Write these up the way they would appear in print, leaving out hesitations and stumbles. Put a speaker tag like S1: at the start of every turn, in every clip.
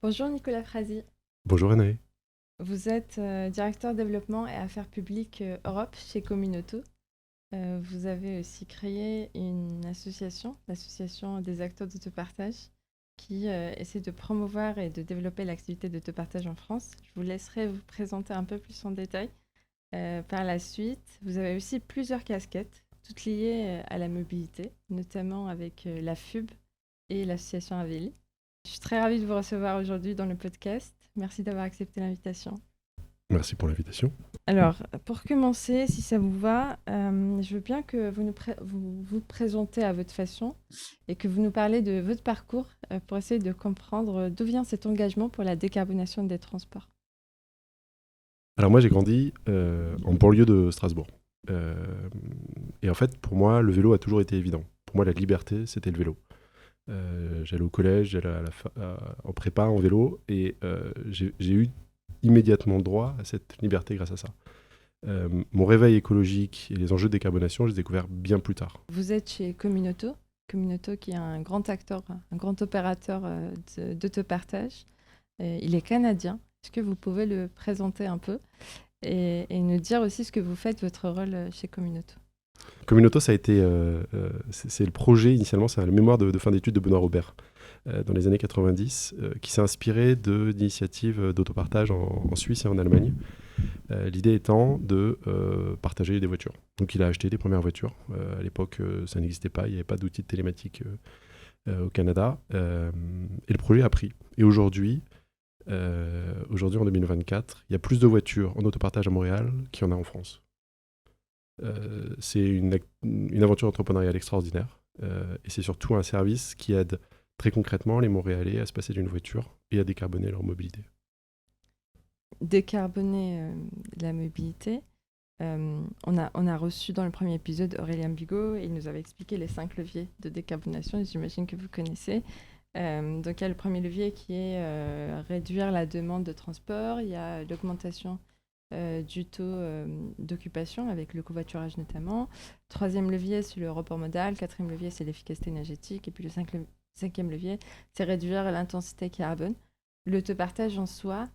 S1: Bonjour Nicolas Frazi,
S2: Bonjour Anaë.
S1: vous êtes directeur développement et affaires publiques Europe chez Communauto. Vous avez aussi créé une association, l'association des acteurs d'autopartage, qui essaie de promouvoir et de développer l'activité d'autopartage en France. Je vous laisserai vous présenter un peu plus en détail par la suite. Vous avez aussi plusieurs casquettes, toutes liées à la mobilité, notamment avec la FUB et l'association Avélie. Je suis très ravie de vous recevoir aujourd'hui dans le podcast. Merci d'avoir accepté l'invitation.
S2: Merci pour l'invitation.
S1: Alors, pour commencer, si ça vous va, je veux bien que vous présentez à votre façon et que vous nous parlez de votre parcours pour essayer de comprendre d'où vient cet engagement pour la décarbonation des transports.
S2: Alors moi j'ai grandi en banlieue de Strasbourg. Euh, et en fait pour moi le vélo a toujours été évident. Pour moi la liberté c'était le vélo. J'allais au collège, j'allais en prépa en vélo et j'ai eu immédiatement droit à cette liberté grâce à ça. Mon réveil écologique et les enjeux de décarbonation, je les ai découverts bien plus tard.
S1: Vous êtes chez Communauto, Communauto qui est un grand acteur, un grand opérateur d'autopartage. Il est canadien. Est-ce que vous pouvez le présenter un peu et nous dire aussi ce que vous faites, votre rôle chez Communauto?
S2: Communauto, ça a été, c'est le projet initialement, c'est le mémoire de fin d'études de Benoît Robert dans les années 90, qui s'est inspiré d'initiatives d'autopartage en Suisse et en Allemagne. L'idée étant de partager des voitures. Donc il a acheté des premières voitures. À l'époque, ça n'existait pas, il n'y avait pas d'outils de télématique au Canada. Et le projet a pris. Et aujourd'hui en 2024, il y a plus de voitures en autopartage à Montréal qu'il y en a en France. C'est une aventure entrepreneuriale extraordinaire. Et c'est surtout un service qui aide très concrètement les Montréalais à se passer d'une voiture et à décarboner leur mobilité.
S1: Décarboner la mobilité. On a reçu dans le premier épisode Aurélien Bigot et il nous avait expliqué les 5 leviers de décarbonation, j'imagine que vous connaissez. Donc il y a le premier levier qui est réduire la demande de transport, il y a l'augmentation du taux d'occupation avec le covoiturage notamment. Troisième levier, c'est le report modal. Quatrième levier, c'est l'efficacité énergétique. Et puis le cinquième levier, c'est réduire l'intensité carbone. L'autopartage en soi,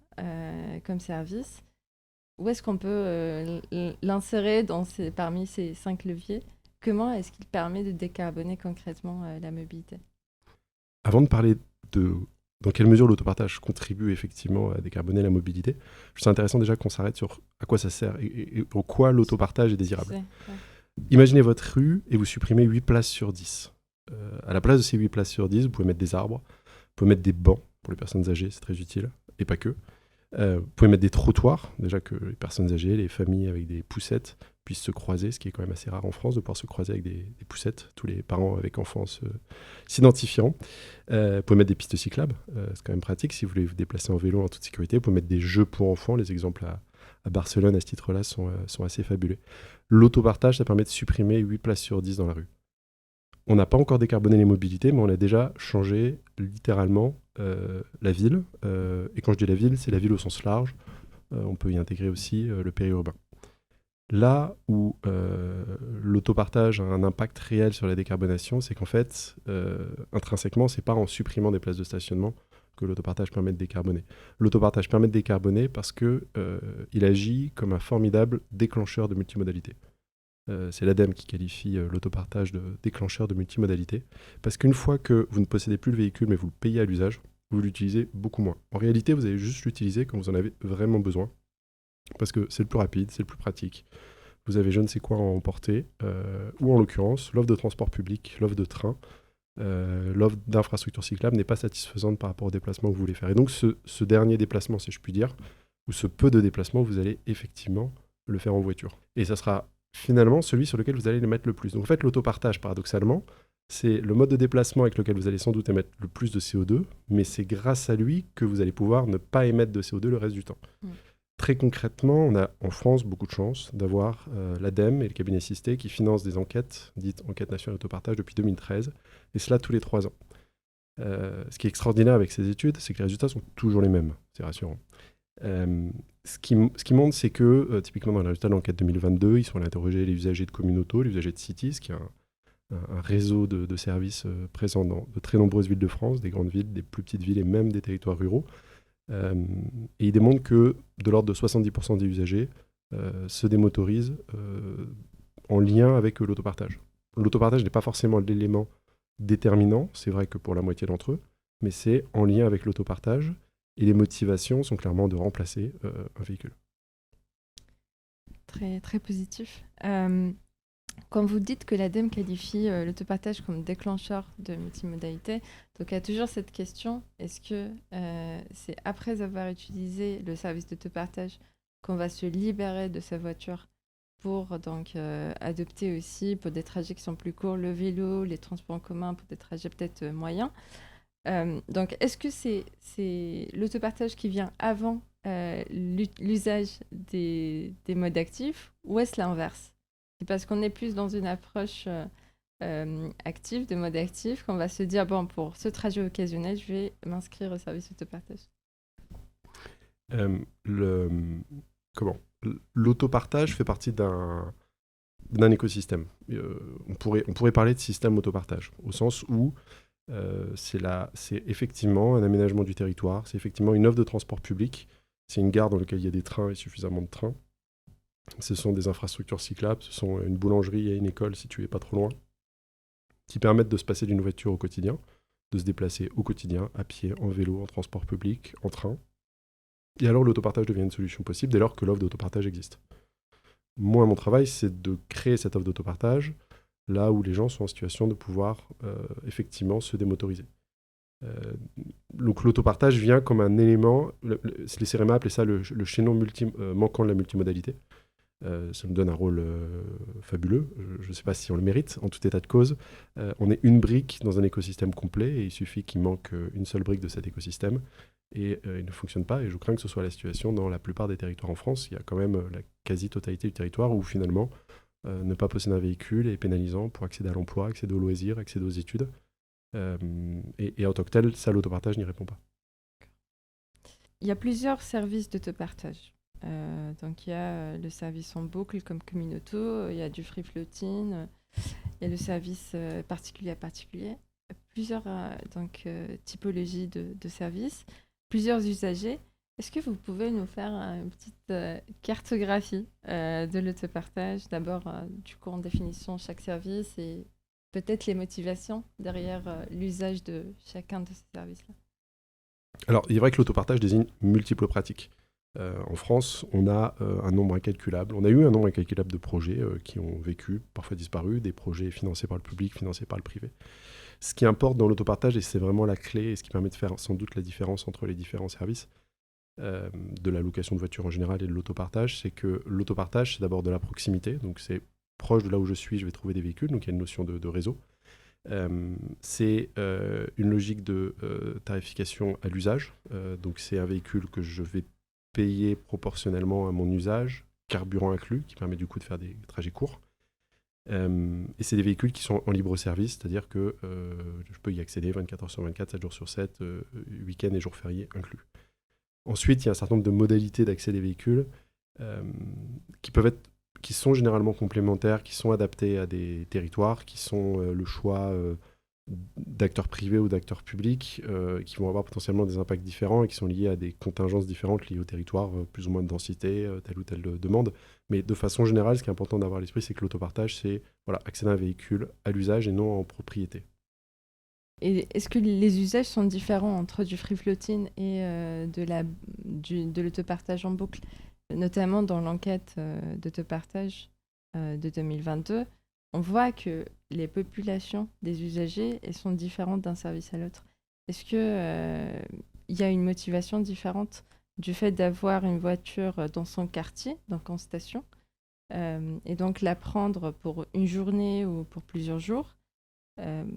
S1: comme service, où est-ce qu'on peut l'insérer parmi ces 5 leviers? Comment est-ce qu'il permet de décarboner concrètement la mobilité?
S2: Avant de parler de dans quelle mesure l'autopartage contribue effectivement à décarboner la mobilité, je trouve intéressant déjà qu'on s'arrête sur à quoi ça sert et en quoi l'autopartage est désirable.
S1: Ouais.
S2: Imaginez votre rue et vous supprimez 8 places sur 10. À la place de ces 8 places sur 10, vous pouvez mettre des arbres, vous pouvez mettre des bancs pour les personnes âgées, c'est très utile, et pas que. Vous pouvez mettre des trottoirs, déjà que les personnes âgées, les familles avec des poussettes puissent se croiser, ce qui est quand même assez rare en France de pouvoir se croiser avec des poussettes. Tous les parents avec enfants s'identifieront. Vous pouvez mettre des pistes cyclables, c'est quand même pratique si vous voulez vous déplacer en vélo en toute sécurité. Vous pouvez mettre des jeux pour enfants, les exemples à Barcelone à ce titre-là sont assez fabuleux. L'autopartage, ça permet de supprimer 8 places sur 10 dans la rue. On n'a pas encore décarboné les mobilités, mais on a déjà changé littéralement la ville. Et quand je dis la ville, c'est la ville au sens large. On peut y intégrer aussi le périurbain. Là où l'autopartage a un impact réel sur la décarbonation, c'est qu'en fait, intrinsèquement, c'est pas en supprimant des places de stationnement que l'autopartage permet de décarboner. L'autopartage permet de décarboner parce qu'il agit comme un formidable déclencheur de multimodalité. C'est l'ADEME qui qualifie l'autopartage de déclencheur de multimodalité, parce qu'une fois que vous ne possédez plus le véhicule, mais vous le payez à l'usage, vous l'utilisez beaucoup moins. En réalité, vous allez juste l'utiliser quand vous en avez vraiment besoin, parce que c'est le plus rapide, c'est le plus pratique. Vous avez je ne sais quoi à emporter, ou en l'occurrence, l'offre de transport public, l'offre de train, l'offre d'infrastructure cyclable n'est pas satisfaisante par rapport au déplacement que vous voulez faire. Et donc ce dernier déplacement, si je puis dire, ou ce peu de déplacement, vous allez effectivement le faire en voiture. Et ça sera finalement celui sur lequel vous allez les mettre le plus. Donc en fait, l'autopartage, paradoxalement, c'est le mode de déplacement avec lequel vous allez sans doute émettre le plus de CO2, mais c'est grâce à lui que vous allez pouvoir ne pas émettre de CO2 le reste du temps. Très concrètement, on a en France beaucoup de chance d'avoir l'ADEME et le cabinet Sisté qui financent des enquêtes, dites enquêtes nationales d'autopartage, depuis 2013, et cela tous les 3 ans. Ce qui est extraordinaire avec ces études, c'est que les résultats sont toujours les mêmes, c'est rassurant. Ce qui montre, c'est que typiquement dans les résultats de l'enquête 2022, ils sont allés interroger les usagers de Communauto, les usagers de Cities, qui est un réseau de services présents dans de très nombreuses villes de France, des grandes villes, des plus petites villes et même des territoires ruraux. Et il démontre que de l'ordre de 70% des usagers se démotorisent en lien avec l'autopartage. L'autopartage n'est pas forcément l'élément déterminant, c'est vrai que pour la moitié d'entre eux, mais c'est en lien avec l'autopartage et les motivations sont clairement de remplacer un véhicule.
S1: Très, très positif. Quand vous dites que l'ADEME qualifie l'autopartage comme déclencheur de multimodalité, donc il y a toujours cette question, est-ce que c'est après avoir utilisé le service d'autopartage qu'on va se libérer de sa voiture pour donc adopter aussi pour des trajets qui sont plus courts le vélo, les transports en commun pour des trajets peut-être moyens. Donc est-ce que c'est l'autopartage qui vient avant l'usage des modes actifs ou est-ce l'inverse? C'est parce qu'on est plus dans une approche active, de mode actif, qu'on va se dire, bon, pour ce trajet occasionnel, je vais m'inscrire au service autopartage.
S2: L'autopartage fait partie d'un écosystème. On pourrait parler de système autopartage, au sens où c'est effectivement un aménagement du territoire, c'est effectivement une offre de transport public, c'est une gare dans laquelle il y a des trains et suffisamment de trains. Ce sont des infrastructures cyclables, ce sont une boulangerie et une école situées pas trop loin, qui permettent de se passer d'une voiture au quotidien, de se déplacer au quotidien, à pied, en vélo, en transport public, en train. Et alors l'autopartage devient une solution possible dès lors que l'offre d'autopartage existe. Moi, mon travail, c'est de créer cette offre d'autopartage là où les gens sont en situation de pouvoir effectivement se démotoriser. Donc l'autopartage vient comme un élément, les CEREMA appelaient ça le chaînon manquant de la multimodalité. Ça nous donne un rôle fabuleux. Je ne sais pas si on le mérite. En tout état de cause, on est une brique dans un écosystème complet et il suffit qu'il manque une seule brique de cet écosystème et il ne fonctionne pas. Et je crains que ce soit la situation dans la plupart des territoires en France. Il y a quand même la quasi-totalité du territoire où finalement ne pas posséder un véhicule est pénalisant pour accéder à l'emploi, accéder aux loisirs, accéder aux études. Et en tant que tel, ça, l'autopartage n'y répond pas.
S1: Il y a plusieurs services d'autopartage. Donc il y a le service en boucle comme Communauto, il y a du free floating, il y a le service particulier à particulier, plusieurs typologies de services, plusieurs usagers. Est-ce que vous pouvez nous faire une petite cartographie de l'autopartage? D'abord, du coup, en définissant chaque service et peut-être les motivations derrière l'usage de chacun de ces services-là.
S2: Alors, il est vrai que l'autopartage désigne multiples pratiques. En France, on a un nombre incalculable. On a eu un nombre incalculable de projets qui ont vécu, parfois disparu, des projets financés par le public, financés par le privé. Ce qui importe dans l'autopartage, et c'est vraiment la clé, et ce qui permet de faire sans doute la différence entre les différents services, de la location de voitures en général et de l'autopartage, c'est que l'autopartage, c'est d'abord de la proximité. Donc, c'est proche de là où je suis, je vais trouver des véhicules. Donc, il y a une notion de réseau. C'est une logique de tarification à l'usage. Donc, c'est un véhicule que je vais payer proportionnellement à mon usage, carburant inclus, qui permet du coup de faire des trajets courts. Et c'est des véhicules qui sont en libre service, c'est-à-dire que je peux y accéder 24 heures sur 24, 7 jours sur 7, week-end et jours fériés inclus. Ensuite, il y a un certain nombre de modalités d'accès des véhicules qui sont généralement complémentaires, qui sont adaptés à des territoires, qui sont le choix d'acteurs privés ou d'acteurs publics, qui vont avoir potentiellement des impacts différents et qui sont liés à des contingences différentes liées au territoire, plus ou moins de densité, telle ou telle demande. Mais de façon générale, ce qui est important d'avoir à l'esprit, c'est que l'autopartage, c'est accéder à un véhicule à l'usage et non en propriété.
S1: Et est-ce que les usages sont différents entre du free floating et de l'autopartage en boucle? Notamment dans l'enquête d'autopartage de 2022, on voit que les populations des usagers elles sont différentes d'un service à l'autre. Est-ce qu'il y a une motivation différente du fait d'avoir une voiture dans son quartier, donc en station, et donc la prendre pour une journée ou pour plusieurs jours?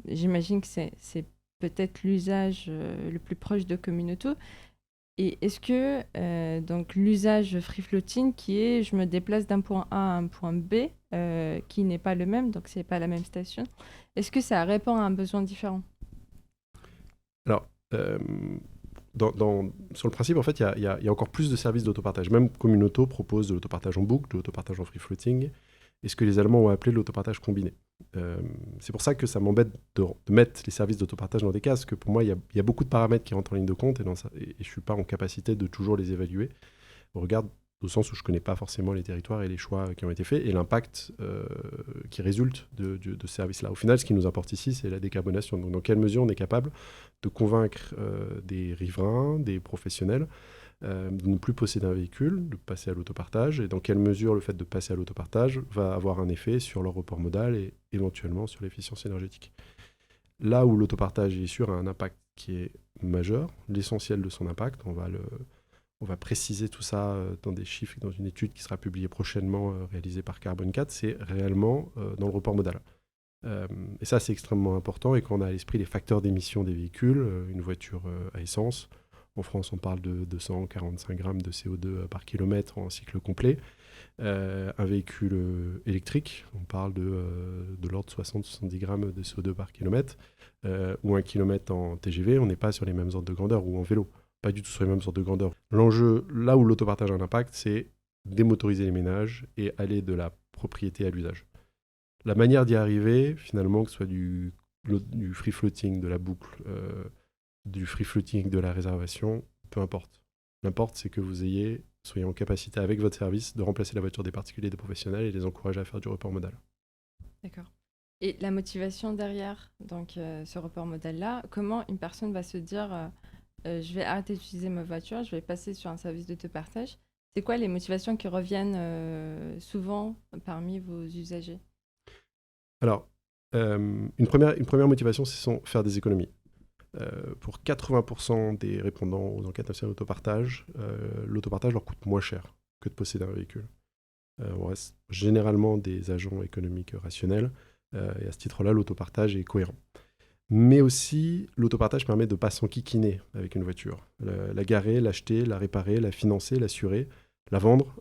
S1: J'imagine que c'est peut-être l'usage le plus proche de Communauto. Et est-ce que donc l'usage free floating qui est je me déplace d'un point A à un point B qui n'est pas le même, donc c'est pas la même station, est-ce que ça répond à un besoin différent?
S2: Alors, sur le principe, en fait, il y a encore plus de services d'autopartage. Même Communauto propose de l'autopartage en boucle, de l'autopartage en free floating, et ce que les Allemands ont appelé l'autopartage combiné. C'est pour ça que ça m'embête de mettre les services d'autopartage dans des cases, parce que pour moi, il y a beaucoup de paramètres qui rentrent en ligne de compte et je ne suis pas en capacité de toujours les évaluer. On regarde au sens où je ne connais pas forcément les territoires et les choix qui ont été faits et l'impact qui résulte de ce service-là. Au final, ce qui nous importe ici, c'est la décarbonation. Donc, dans quelle mesure on est capable de convaincre des riverains, des professionnels, de ne plus posséder un véhicule, de passer à l'autopartage, et dans quelle mesure le fait de passer à l'autopartage va avoir un effet sur leur report modal et éventuellement sur l'efficience énergétique. Là où l'autopartage est sûr a un impact qui est majeur, l'essentiel de son impact, on va préciser tout ça dans des chiffres, dans une étude qui sera publiée prochainement, réalisée par Carbone 4, c'est réellement dans le report modal. Et ça, c'est extrêmement important, et quand on a à l'esprit les facteurs d'émission des véhicules, une voiture à essence, en France, on parle de 245 grammes de CO2 par kilomètre en cycle complet. Un véhicule électrique, on parle de l'ordre de 60-70 grammes de CO2 par kilomètre. Ou un kilomètre en TGV, on n'est pas sur les mêmes ordres de grandeur, ou en vélo, pas du tout sur les mêmes ordres de grandeur. L'enjeu, là où l'autopartage a un impact, c'est démotoriser les ménages et aller de la propriété à l'usage. La manière d'y arriver, finalement, que ce soit du free floating, de la boucle, du free floating, de la réservation, peu importe. L'importe, c'est que vous soyez en capacité, avec votre service, de remplacer la voiture des particuliers et des professionnels et les encourager à faire du report modal.
S1: D'accord. Et la motivation derrière donc, ce report modal-là, comment une personne va se dire je vais arrêter d'utiliser ma voiture, je vais passer sur un service d'autopartage. C'est quoi les motivations qui reviennent souvent parmi vos usagers?
S2: Alors, une première motivation, c'est faire des économies. Pour 80% des répondants aux enquêtes nationales d'autopartage, l'autopartage leur coûte moins cher que de posséder un véhicule. On reste généralement des agents économiques rationnels, et à ce titre-là, l'autopartage est cohérent. Mais aussi, l'autopartage permet de ne pas s'enquiquiner avec une voiture. La garer, l'acheter, la réparer, la financer, l'assurer, la vendre,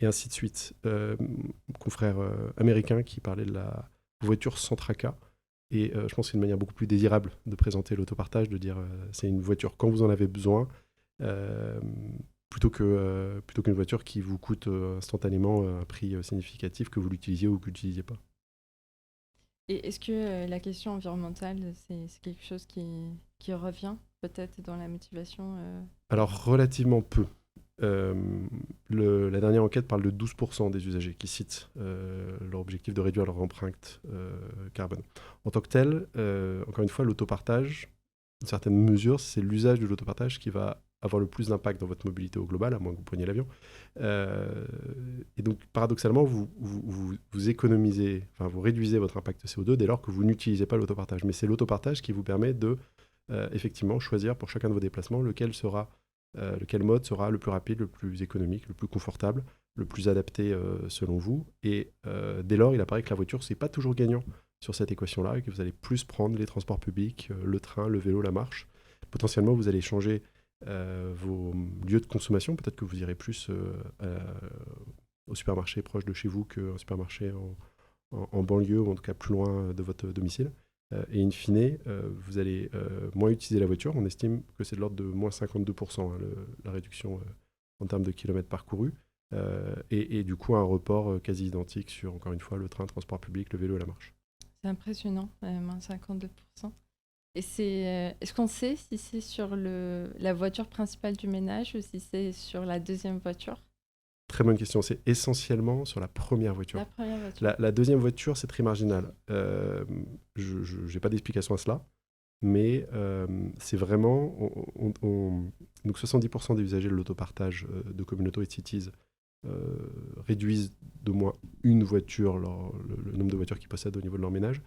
S2: et ainsi de suite. Confrère américain qui parlait de la voiture sans tracas. Et je pense que c'est une manière beaucoup plus désirable de présenter l'autopartage, de dire c'est une voiture quand vous en avez besoin, plutôt qu'une voiture qui vous coûte instantanément un prix significatif, que vous l'utilisiez ou que vous l'utilisiez pas.
S1: Et est-ce que la question environnementale, c'est quelque chose qui revient peut-être dans la motivation
S2: Alors, relativement peu. La dernière enquête parle de 12% des usagers qui citent leur objectif de réduire leur empreinte carbone. En tant que tel, encore une fois, l'autopartage, dans certaines mesures, c'est l'usage de l'autopartage qui va avoir le plus d'impact dans votre mobilité au global, à moins que vous preniez l'avion. Et donc, paradoxalement, vous économisez, enfin, vous réduisez votre impact CO2 dès lors que vous n'utilisez pas l'autopartage. Mais c'est l'autopartage qui vous permet de, effectivement, choisir pour chacun de vos déplacements lequel mode sera le plus rapide, le plus économique, le plus confortable, le plus adapté selon vous. Et dès lors, il apparaît que la voiture, c'est pas toujours gagnant sur cette équation-là, et que vous allez plus prendre les transports publics, le train, le vélo, la marche. Potentiellement, vous allez changer vos lieux de consommation. Peut-être que vous irez plus au supermarché proche de chez vous qu'un supermarché en banlieue, ou en tout cas plus loin de votre domicile. Et in fine, vous allez moins utiliser la voiture. On estime que c'est de l'ordre de moins 52%, la réduction en termes de kilomètres parcourus. Et du coup, un report quasi identique sur, encore une fois, le train, le transport public, le vélo et la marche.
S1: C'est impressionnant, moins 52%. Et est-ce qu'on sait si c'est sur la voiture principale du ménage ou si c'est sur la deuxième voiture?
S2: Très bonne question. C'est essentiellement sur la première voiture.
S1: La première voiture.
S2: La deuxième voiture, c'est très marginal. Je n'ai pas d'explication à cela, mais c'est vraiment... donc 70% des usagers de l'autopartage de Communauto et de Cities réduisent d'au moins une voiture, le nombre de voitures qu'ils possèdent au niveau de leur ménage.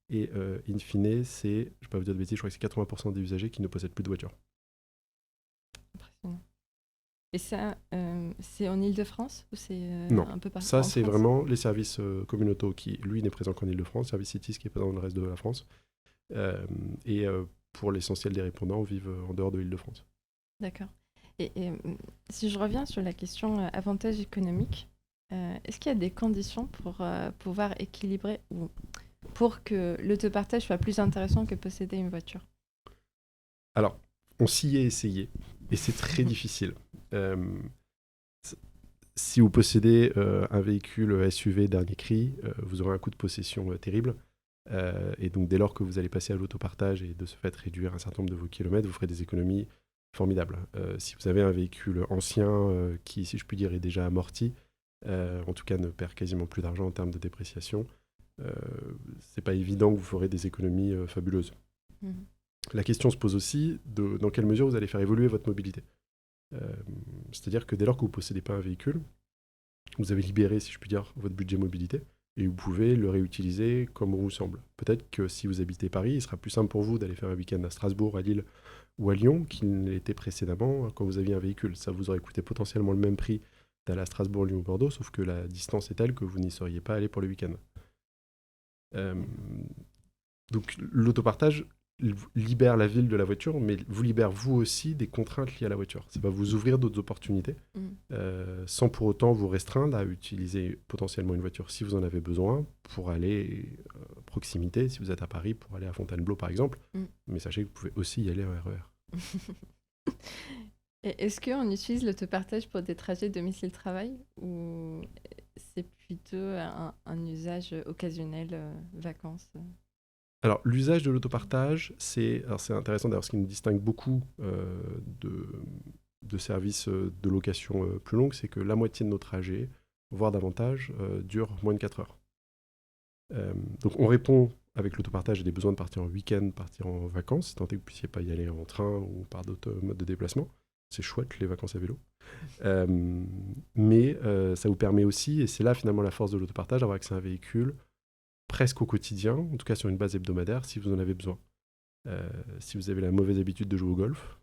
S2: Et in fine, je ne vais pas vous dire de bêtises, je crois que c'est 80% des usagers qui ne possèdent plus de voiture.
S1: Impressionnant. Et ça, c'est en Île-de-France ou c'est
S2: Non,
S1: un peu partout
S2: ça
S1: en
S2: c'est
S1: France?
S2: vraiment les services Communauto qui, lui, n'est présent qu'en Île-de-France, service Cities qui est présent dans le reste de la France. Et pour l'essentiel des répondants, vivent en dehors de l'Île-de-France.
S1: D'accord. Et si je reviens sur la question avantage économique, est-ce qu'il y a des conditions pour pouvoir équilibrer ou pour que l'autopartage soit plus intéressant que posséder une voiture?
S2: Alors, on s'y est essayé et c'est très difficile. si vous possédez un véhicule SUV dernier cri, vous aurez un coût de possession terrible. Et donc, dès lors que vous allez passer à l'autopartage et de ce fait réduire un certain nombre de vos kilomètres, vous ferez des économies formidables. Si vous avez un véhicule ancien qui, si je puis dire, est déjà amorti, en tout cas ne perd quasiment plus d'argent en termes de dépréciation, c'est pas évident que vous ferez des économies fabuleuses. La question se pose aussi de dans quelle mesure vous allez faire évoluer votre mobilité. C'est-à-dire que dès lors que vous ne possédez pas un véhicule, vous avez libéré, si je puis dire, votre budget mobilité et vous pouvez le réutiliser comme bon vous semble. Peut-être que si vous habitez Paris, il sera plus simple pour vous d'aller faire un week-end à Strasbourg, à Lille ou à Lyon qu'il ne l'était précédemment quand vous aviez un véhicule. Ça vous aurait coûté potentiellement le même prix d'aller à Strasbourg, Lyon ou Bordeaux, sauf que la distance est telle que vous n'y seriez pas allé pour le week-end. Donc l'autopartage libère la ville de la voiture, mais vous libère vous aussi des contraintes liées à la voiture. Ça va vous ouvrir d'autres opportunités, sans pour autant vous restreindre à utiliser potentiellement une voiture si vous en avez besoin pour aller à proximité, si vous êtes à Paris, pour aller à Fontainebleau par exemple. Mais sachez que vous pouvez aussi y aller en RER.
S1: Et est-ce qu'on utilise l'autopartage pour des trajets domicile-travail ou c'est plutôt un usage occasionnel, vacances
S2: Alors, l'usage de l'autopartage, c'est intéressant d'ailleurs, ce qui nous distingue beaucoup de services de location plus longs, c'est que la moitié de nos trajets, voire davantage, durent moins de 4 heures. Donc, on répond avec l'autopartage à des besoins de partir en week-end, partir en vacances, tant que vous ne puissiez pas y aller en train ou par d'autres modes de déplacement. C'est chouette, les vacances à vélo. Mais ça vous permet aussi, et c'est là finalement la force de l'autopartage, d'avoir accès à un véhicule presque au quotidien, en tout cas sur une base hebdomadaire, si vous en avez besoin. Si vous avez la mauvaise habitude de jouer au golf,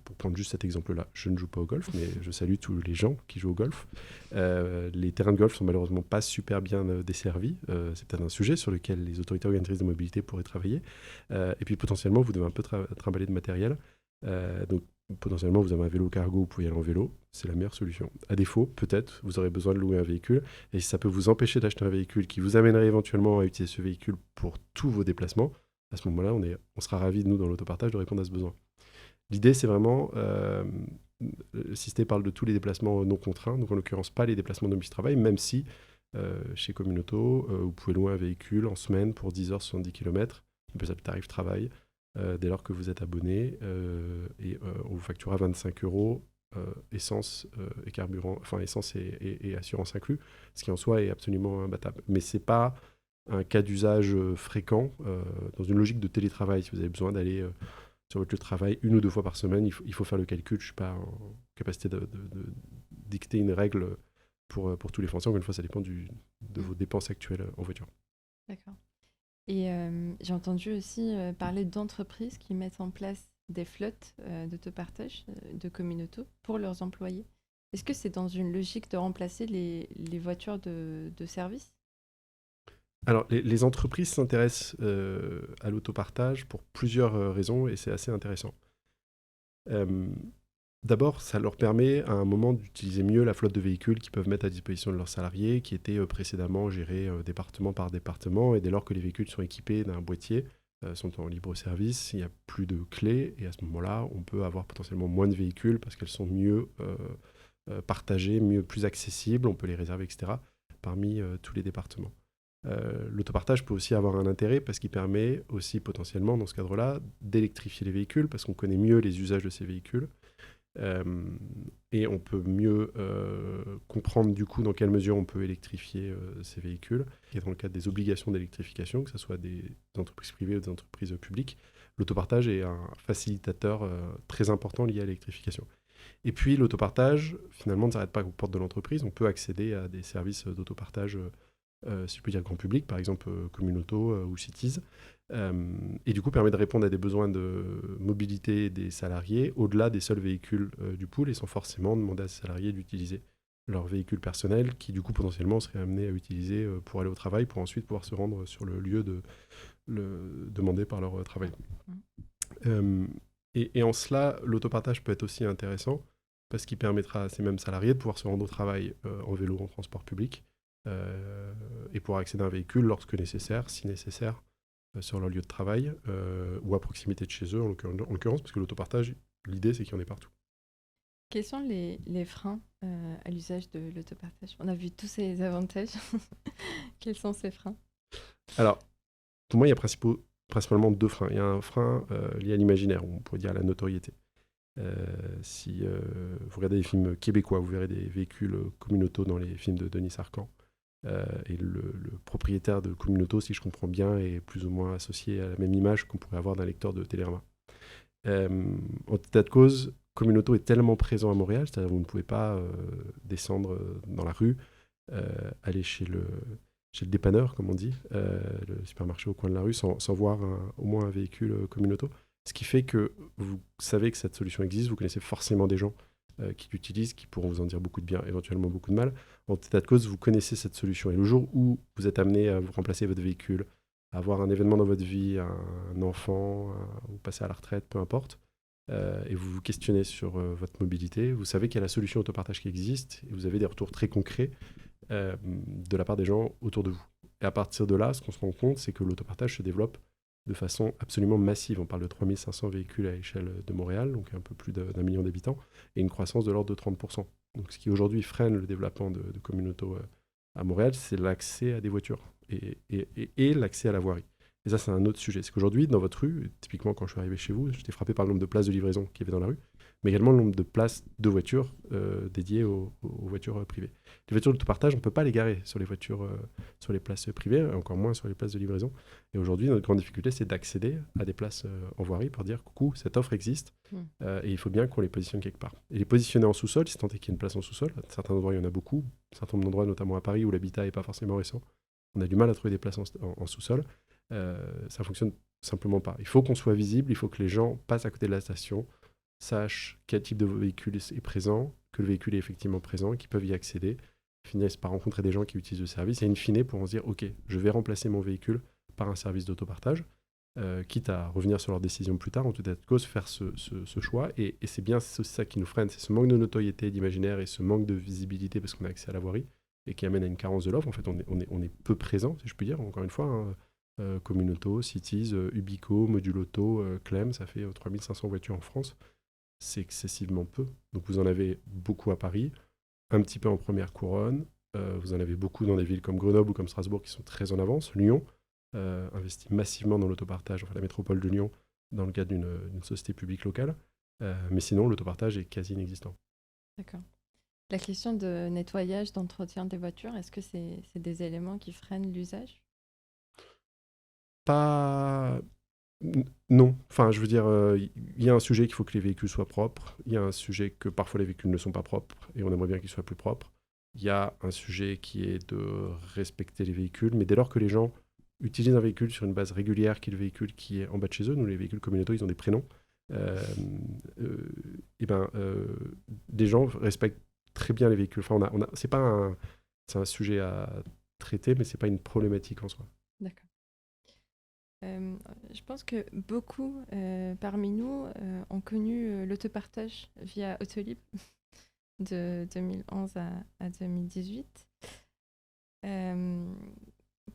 S2: pour prendre juste cet exemple-là, je ne joue pas au golf, mais je salue tous les gens qui jouent au golf. Les terrains de golf sont malheureusement pas super bien desservis. C'est peut-être un sujet sur lequel les autorités organisatrices de mobilité pourraient travailler. Et puis potentiellement, vous devez un peu trimballer de matériel. Donc potentiellement, vous avez un vélo cargo, vous pouvez y aller en vélo. C'est la meilleure solution. À défaut, peut-être, vous aurez besoin de louer un véhicule. Et si ça peut vous empêcher d'acheter un véhicule qui vous amènerait éventuellement à utiliser ce véhicule pour tous vos déplacements, à ce moment-là, on sera ravis, nous, dans l'autopartage, de répondre à ce besoin. L'idée, c'est vraiment... Sisté parle de tous les déplacements non contraints, donc en l'occurrence pas les déplacements domicile-travail, même si chez Communauto, vous pouvez louer un véhicule en semaine pour 10 heures, 70 km, on peut s'appeler tarif travail, dès lors que vous êtes abonné, et on vous facturera 25 euros essence et carburant, enfin essence et assurance inclus, ce qui en soi est absolument imbattable. Mais c'est pas un cas d'usage fréquent dans une logique de télétravail. Si vous avez besoin d'aller sur votre lieu de travail 1 ou 2 fois par semaine, il faut faire le calcul. Je ne suis pas en capacité de dicter une règle pour tous les Français. Encore une fois, ça dépend de vos dépenses actuelles en voiture.
S1: D'accord. Et j'ai entendu aussi parler d'entreprises qui mettent en place des flottes d'autopartage de Communauto pour leurs employés. Est-ce que c'est dans une logique de remplacer les voitures de service ?
S2: Alors, les entreprises s'intéressent à l'autopartage pour plusieurs raisons et c'est assez intéressant. D'abord, ça leur permet à un moment d'utiliser mieux la flotte de véhicules qu'ils peuvent mettre à disposition de leurs salariés, qui étaient précédemment gérés département par département. Et dès lors que les véhicules sont équipés d'un boîtier, sont en libre service, il n'y a plus de clés. Et à ce moment-là, on peut avoir potentiellement moins de véhicules parce qu'elles sont mieux partagées, plus accessibles. On peut les réserver, etc. parmi tous les départements. L'autopartage peut aussi avoir un intérêt parce qu'il permet aussi potentiellement, dans ce cadre-là, d'électrifier les véhicules parce qu'on connaît mieux les usages de ces véhicules. Et on peut mieux comprendre du coup dans quelle mesure on peut électrifier ces véhicules. Et dans le cadre des obligations d'électrification, que ce soit des entreprises privées ou des entreprises publiques, l'autopartage est un facilitateur très important lié à l'électrification. Et puis l'autopartage, finalement, ne s'arrête pas aux portes de l'entreprise. On peut accéder à des services d'autopartage, si je peux dire grand public, par exemple Communauto ou Cities, et du coup permet de répondre à des besoins de mobilité des salariés au-delà des seuls véhicules du pool et sans forcément demander à ces salariés d'utiliser leur véhicule personnel qui du coup potentiellement seraient amenés à utiliser pour aller au travail pour ensuite pouvoir se rendre sur le lieu demandé par leur travail. Et en cela, l'autopartage peut être aussi intéressant parce qu'il permettra à ces mêmes salariés de pouvoir se rendre au travail en vélo, en transport public, et pouvoir accéder à un véhicule lorsque nécessaire, si nécessaire, sur leur lieu de travail ou à proximité de chez eux, en l'occurrence, parce que l'autopartage, l'idée, c'est qu'il y en ait partout.
S1: Quels sont les freins à l'usage de l'autopartage? On a vu tous ses avantages. Quels sont ses freins?
S2: Alors, pour moi, il y a principalement 2 freins. Il y a un frein lié à l'imaginaire, on pourrait dire à la notoriété. Si vous regardez des films québécois, vous verrez des véhicules communautaux dans les films de Denis Arcand. Et le propriétaire de Communauto, si je comprends bien, est plus ou moins associé à la même image qu'on pourrait avoir d'un lecteur de Télérama. En tout état de cause, Communauto est tellement présent à Montréal, c'est-à-dire que vous ne pouvez pas descendre dans la rue, aller chez le dépanneur, comme on dit, le supermarché au coin de la rue, sans voir au moins un véhicule Communauto. Ce qui fait que vous savez que cette solution existe, vous connaissez forcément des gens qui l'utilisent, qui pourront vous en dire beaucoup de bien, éventuellement beaucoup de mal. En tout état de cause, vous connaissez cette solution. Et le jour où vous êtes amené à vous remplacer votre véhicule, à avoir un événement dans votre vie, un enfant, ou passer à la retraite, peu importe, et vous vous questionnez sur votre mobilité, vous savez qu'il y a la solution autopartage qui existe, et vous avez des retours très concrets de la part des gens autour de vous. Et à partir de là, ce qu'on se rend compte, c'est que l'autopartage se développe de façon absolument massive. On parle de 3500 véhicules à l'échelle de Montréal, donc un peu plus d'1 million d'habitants, et une croissance de l'ordre de 30%. Donc ce qui aujourd'hui freine le développement de Communauto à Montréal, c'est l'accès à des voitures et l'accès à la voirie. Et ça, c'est un autre sujet. C'est qu'aujourd'hui, dans votre rue, typiquement quand je suis arrivé chez vous, j'étais frappé par le nombre de places de livraison qu'il y avait dans la rue, mais également le nombre de places de voitures dédiées aux voitures privées. Les voitures d'autopartage, on ne peut pas les garer sur les voitures, sur les places privées, encore moins sur les places de livraison. Et aujourd'hui, notre grande difficulté, c'est d'accéder à des places en voirie pour dire coucou, cette offre existe et il faut bien qu'on les positionne quelque part. Et les positionner en sous-sol, si tant est qu'il y a une place en sous-sol, à certains endroits, il y en a beaucoup, à certains endroits, notamment à Paris, où l'habitat n'est pas forcément récent, on a du mal à trouver des places en sous-sol. Ça fonctionne simplement pas. Il faut qu'on soit visible, il faut que les gens passent à côté de la station, sachent quel type de véhicule est présent, que le véhicule est effectivement présent, qu'ils peuvent y accéder, finissent par rencontrer des gens qui utilisent le service, et in fine, pour se dire, ok, je vais remplacer mon véhicule par un service d'autopartage, quitte à revenir sur leur décision plus tard, en tout état de cause, faire ce choix. Et c'est bien ça qui nous freine, c'est ce manque de notoriété, d'imaginaire et ce manque de visibilité parce qu'on a accès à la voirie et qui amène à une carence de l'offre. En fait, on est peu présent, si je puis dire, encore une fois. Hein, Communauto, Cities, Ubico, Moduloto, Clem, ça fait 3500 voitures en France. C'est excessivement peu. Donc vous en avez beaucoup à Paris, un petit peu en première couronne. Vous en avez beaucoup dans des villes comme Grenoble ou comme Strasbourg qui sont très en avance. Lyon investit massivement dans l'autopartage, enfin la métropole de Lyon, dans le cadre d'une société publique locale. Mais sinon, l'autopartage est quasi inexistant.
S1: D'accord. La question de nettoyage, d'entretien des voitures, est-ce que c'est des éléments qui freinent l'usage?
S2: Pas. Non. Enfin, je veux dire, il y a un sujet qu'il faut que les véhicules soient propres. Il y a un sujet que parfois les véhicules ne sont pas propres et on aimerait bien qu'ils soient plus propres. Il y a un sujet qui est de respecter les véhicules, mais dès lors que les gens utilisent un véhicule sur une base régulière, qui est le véhicule qui est en bas de chez eux, nous les véhicules communautaires, ils ont des prénoms, et ben, les gens respectent très bien les véhicules. Enfin, c'est un sujet à traiter, mais c'est pas une problématique en soi.
S1: D'accord. Je pense que beaucoup parmi nous ont connu l'autopartage via Autolib de 2011 à 2018.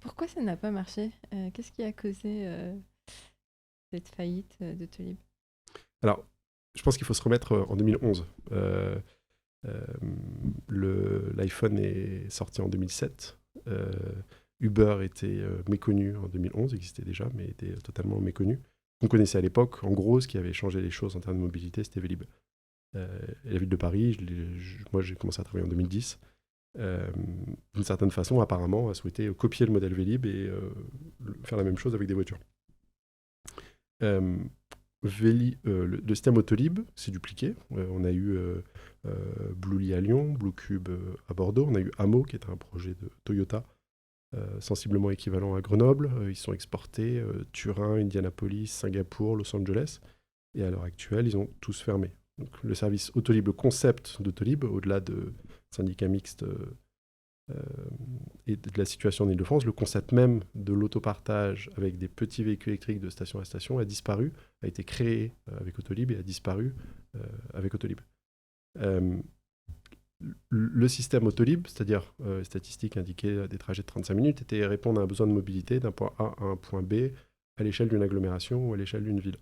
S1: Pourquoi ça n'a pas marché? Qu'est-ce qui a causé cette faillite d'Autolib?
S2: Alors, je pense qu'il faut se remettre en 2011. L'iPhone est sorti en 2007. Uber était méconnu en 2011, existait déjà, mais était totalement méconnu. On connaissait à l'époque, en gros, ce qui avait changé les choses en termes de mobilité, c'était Vélib. Et la ville de Paris, moi j'ai commencé à travailler en 2010. D'une certaine façon, apparemment, a souhaité copier le modèle Vélib et faire la même chose avec des voitures. Le système Autolib s'est dupliqué. On a eu Bluely à Lyon, Bluecube à Bordeaux. On a eu Amo, qui est un projet de Toyota, sensiblement équivalent à Grenoble. Ils sont exportés Turin, Indianapolis, Singapour, Los Angeles. Et à l'heure actuelle, ils ont tous fermé. Donc, le service Autolib, le concept d'Autolib, au-delà de syndicats mixtes et de la situation en Ile-de-France, le concept même de l'autopartage avec des petits véhicules électriques de station à station a disparu, a été créé avec Autolib et a disparu avec Autolib. Le système Autolib, c'est-à-dire les statistiques indiquaient des trajets de 35 minutes, était répondre à un besoin de mobilité d'un point A à un point B à l'échelle d'une agglomération ou à l'échelle d'une ville.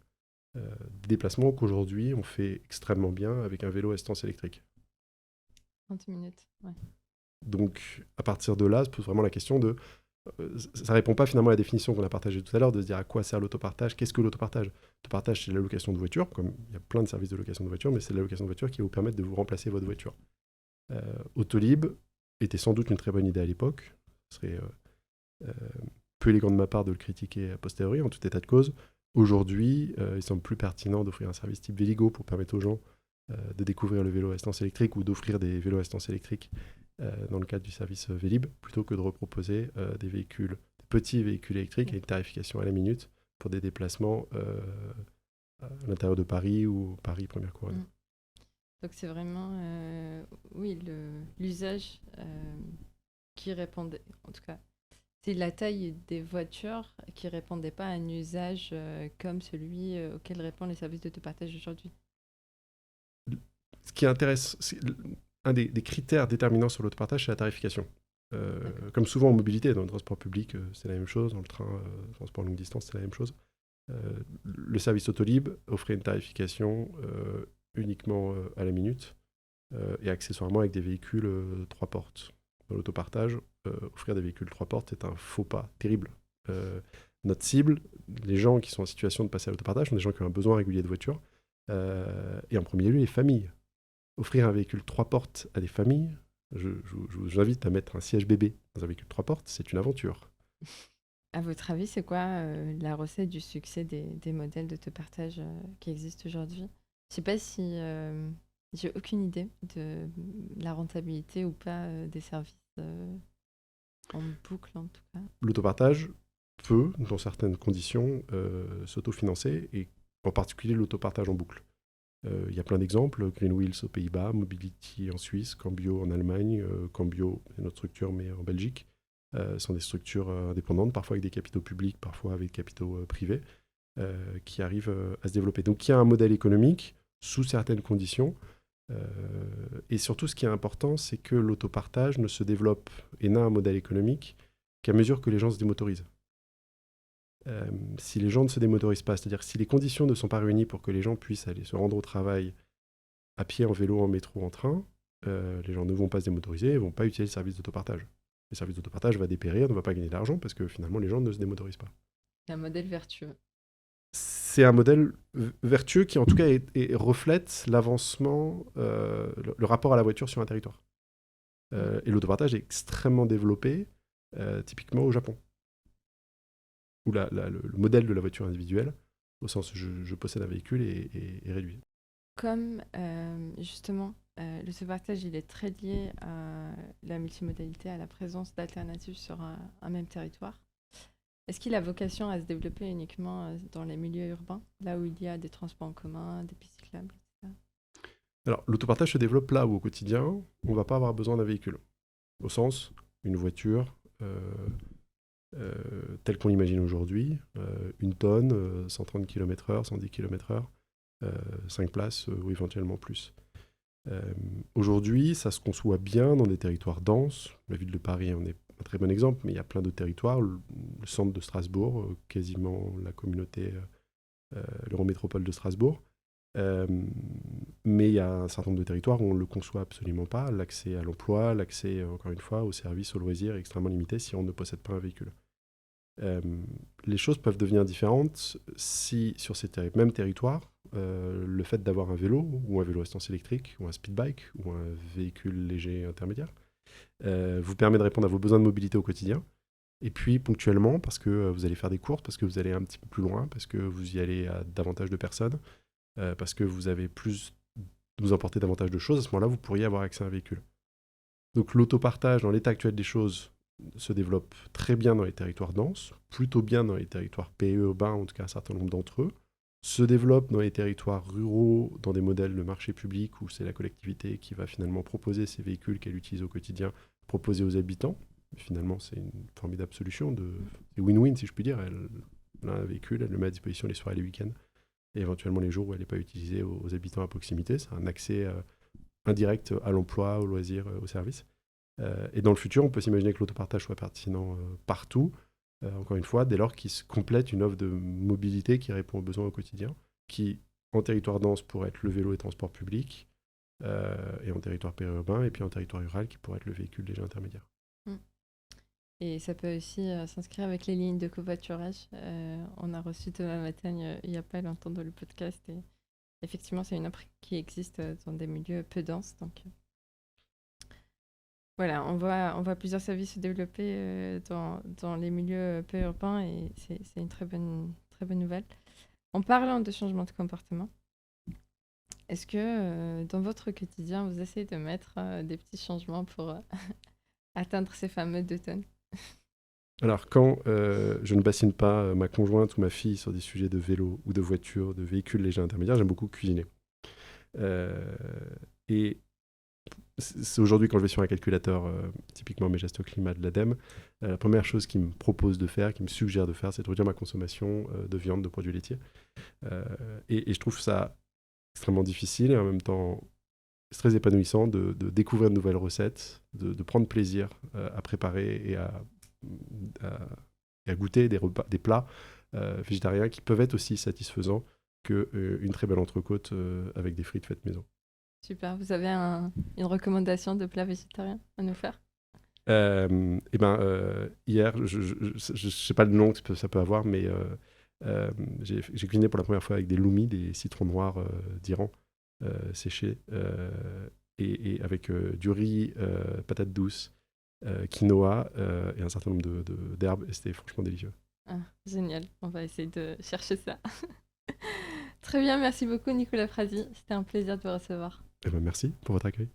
S2: Des déplacements qu'aujourd'hui on fait extrêmement bien avec un vélo à assistance électrique.
S1: 30 minutes, ouais.
S2: Donc, à partir de là, se pose vraiment la question de... ça ne répond pas finalement à la définition qu'on a partagée tout à l'heure, de se dire à quoi sert l'autopartage, qu'est-ce que l'autopartage. L'autopartage, c'est la location de voiture, comme il y a plein de services de location de voiture, mais c'est la location de voiture qui va vous permettre de vous remplacer votre voiture. Autolib était sans doute une très bonne idée à l'époque. Ce serait peu élégant de ma part de le critiquer a posteriori, en tout état de cause. Aujourd'hui, il semble plus pertinent d'offrir un service type Véligo pour permettre aux gens de découvrir le vélo à assistance électrique ou d'offrir des vélos à assistance électrique dans le cadre du service Vélib, plutôt que de reproposer des petits véhicules électriques à une tarification à la minute pour des déplacements à l'intérieur de Paris ou Paris Première Couronne.
S1: Mm. Donc c'est vraiment oui, l'usage qui répondait, en tout cas, c'est la taille des voitures qui répondait pas à un usage comme celui auquel répondent les services d'autopartage aujourd'hui.
S2: Ce qui intéresse, un des critères déterminants sur l'autopartage, c'est la tarification. Comme souvent en mobilité, dans le transport public, c'est la même chose, dans le train, transport longue distance, c'est la même chose. Le service Autolib offrait une tarification uniquement à la minute et accessoirement avec des véhicules 3 portes. Dans l'autopartage, offrir des véhicules 3 portes est un faux pas terrible. Notre cible, les gens qui sont en situation de passer à l'autopartage, sont des gens qui ont un besoin régulier de voiture, et en premier lieu les familles. Offrir un véhicule 3 portes à des familles, je vous invite à mettre un siège bébé dans un véhicule 3 portes, c'est une aventure.
S1: À votre avis, c'est quoi la recette du succès des modèles d'autopartage qui existent aujourd'hui? Je sais pas si j'ai aucune idée de la rentabilité ou pas des services en boucle en tout cas.
S2: L'autopartage peut, dans certaines conditions, s'autofinancer, et en particulier l'autopartage en boucle. Il y a plein d'exemples, Green Wheels aux Pays-Bas, Mobility en Suisse, Cambio en Allemagne, Cambio, c'est notre structure, mais en Belgique. Sont des structures indépendantes, parfois avec des capitaux publics, parfois avec des capitaux privés, qui arrivent à se développer. Donc il y a un modèle économique sous certaines conditions, et surtout ce qui est important, c'est que l'autopartage ne se développe et n'a un modèle économique qu'à mesure que les gens se démotorisent. Si les gens ne se démotorisent pas, c'est-à-dire si les conditions ne sont pas réunies pour que les gens puissent aller se rendre au travail à pied, en vélo, en métro, en train, les gens ne vont pas se démotoriser et ne vont pas utiliser le service d'autopartage. Le service d'autopartage va dépérir, ne va pas gagner d'argent parce que finalement les gens ne se démotorisent pas.
S1: C'est un modèle vertueux.
S2: C'est un modèle vertueux qui en tout cas reflète l'avancement, le rapport à la voiture sur un territoire. Et l'autopartage est extrêmement développé, typiquement au Japon, où le modèle de la voiture individuelle, au sens je possède un véhicule, est réduit.
S1: Comme justement l'autopartage il est très lié à la multimodalité, à la présence d'alternatives sur un même territoire, est-ce qu'il a vocation à se développer uniquement dans les milieux urbains, là où il y a des transports en commun, des pistes cyclables, etc.
S2: Alors, l'autopartage se développe là où au quotidien, on ne va pas avoir besoin d'un véhicule. Au sens, une voiture telle qu'on l'imagine aujourd'hui, une tonne, 130 km/h, 110 km/h, 5 places ou éventuellement plus. Aujourd'hui, ça se conçoit bien dans des territoires denses. La ville de Paris en est un très bon exemple, mais il y a plein d'autres territoires. Le centre de Strasbourg, quasiment la communauté, l'eurométropole de Strasbourg. Mais il y a un certain nombre de territoires où on ne le conçoit absolument pas. L'accès à l'emploi, l'accès, encore une fois, aux services, aux loisirs est extrêmement limité si on ne possède pas un véhicule. Les choses peuvent devenir différentes si, sur ces mêmes territoires, le fait d'avoir un vélo, ou un vélo à assistance électrique, ou un speed bike, ou un véhicule léger intermédiaire, vous permet de répondre à vos besoins de mobilité au quotidien. Et puis ponctuellement, parce que vous allez faire des courses, parce que vous allez un petit peu plus loin, parce que vous y allez à davantage de personnes, parce que vous emportez davantage de choses, à ce moment-là, vous pourriez avoir accès à un véhicule. Donc l'autopartage, dans l'état actuel des choses, se développe très bien dans les territoires denses, plutôt bien dans les territoires périurbains, en tout cas un certain nombre d'entre eux, se développe dans les territoires ruraux, dans des modèles de marché public où c'est la collectivité qui va finalement proposer ces véhicules qu'elle utilise au quotidien, proposer aux habitants. Finalement, c'est une formidable solution, c'est win-win si je puis dire. Elle a un véhicule, elle le met à disposition les soirs et les week-ends, et éventuellement les jours où elle n'est pas utilisée aux habitants à proximité. C'est un accès indirect à l'emploi, aux loisirs, aux services. Et dans le futur, on peut s'imaginer que l'autopartage soit pertinent partout, encore une fois, dès lors qu'il se complète une offre de mobilité qui répond aux besoins au quotidien, qui, en territoire dense, pourrait être le vélo et transport public, et en territoire périurbain, et puis en territoire rural qui pourrait être le véhicule léger intermédiaire.
S1: Et ça peut aussi s'inscrire avec les lignes de covoiturage. On a reçu Thomas Matagne il n'y a pas longtemps dans le podcast. Et effectivement, c'est une offre qui existe dans des milieux peu denses. Donc voilà, on voit plusieurs services se développer dans les milieux peu urbains et c'est une très bonne nouvelle. En parlant de changement de comportement, est-ce que dans votre quotidien, vous essayez de mettre des petits changements pour atteindre ces fameux 2 tonnes?
S2: Alors, quand je ne bassine pas ma conjointe ou ma fille sur des sujets de vélo ou de voiture, de véhicules légers intermédiaires, j'aime beaucoup cuisiner. Et c'est aujourd'hui, quand je vais sur un calculateur, typiquement mes gestes climat de l'ADEME, la première chose qu'il me propose de faire, qu'il me suggère de faire, c'est de réduire ma consommation de viande, de produits laitiers. Et je trouve ça extrêmement difficile et en même temps c'est très épanouissant de découvrir de nouvelles recettes, de prendre plaisir à préparer et à goûter des plats végétariens qui peuvent être aussi satisfaisants qu'une très belle entrecôte avec des frites faites maison.
S1: Super, vous avez une recommandation de plat végétarien à nous faire?
S2: Hier, je sais pas le nom que ça peut avoir, mais j'ai cuisiné pour la première fois avec des loumis, des citrons noirs d'Iran séchés, et avec du riz, patates douces, quinoa et un certain nombre d'herbes, et c'était franchement délicieux.
S1: Ah, génial, on va essayer de chercher ça. Très bien, merci beaucoup Nicolas Frasi, c'était un plaisir de vous recevoir.
S2: Merci pour votre accueil.